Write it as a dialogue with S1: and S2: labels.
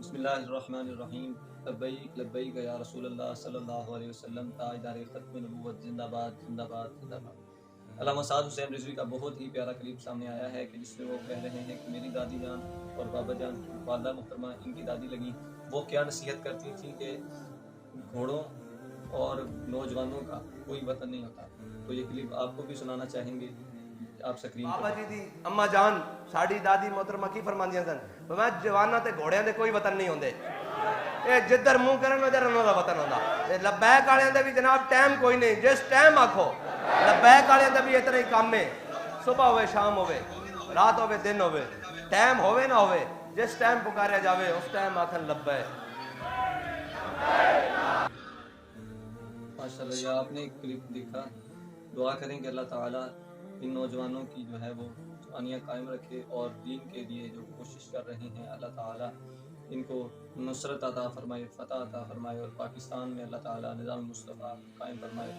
S1: بسم اللہ الرحمن الرحیم۔ لبیک لبیک یا رسول اللہ صلی اللہ علیہ وسلم، تاجدار ختم نبوت، زندہ باد زندہ باد زندہ باد۔ علامہ سعد حسین رضوی کا بہت ہی پیارا کلپ سامنے آیا ہے کہ جس میں وہ کہہ رہے ہیں کہ میری دادی جان اور بابا جان کی والدہ محترمہ، ان کی دادی لگی، وہ کیا نصیحت کرتی تھیں کہ گھوڑوں اور نوجوانوں کا کوئی وطن نہیں ہوتا۔ تو یہ کلپ آپ کو بھی سنانا چاہیں گے، آپ سکرین
S2: بابا
S1: پر
S2: جی دی اما جان ساڑی دادی محترمہ کی فرماندیاں سن، میں جواناں تے گھوڑیاں دے کوئی وطن نہیں ہوندے، اے جدھر منہ کرن ادھر انہاں دا وطن ہوندا۔ لبیک والےاں دا بھی جناب ٹائم کوئی نہیں، جس ٹائم آکھو لبیک والےاں دا بھی اتنا ہی کام ہے، صبح ہوئے شام ہوئے رات ہوئے دن ہوئے، ٹائم ہوئے نہ ہوئے، جس ٹائم پکاریا جاوے اس ٹائم آکھن لبیک۔
S1: ماشاء اللہ، یہ آپ نے ایک کلپ دیکھا۔ دعا کریں کہ اللہ تعالیٰ ان نوجوانوں کی جو ہے وہ جوانیاں قائم رکھے، اور دین کے لیے جو کوشش کر رہے ہیں اللہ تعالیٰ ان کو نصرت عطا فرمائے، فتح عطا فرمائے، اور پاکستان میں اللہ تعالیٰ نظام مصطفیٰ قائم فرمائے۔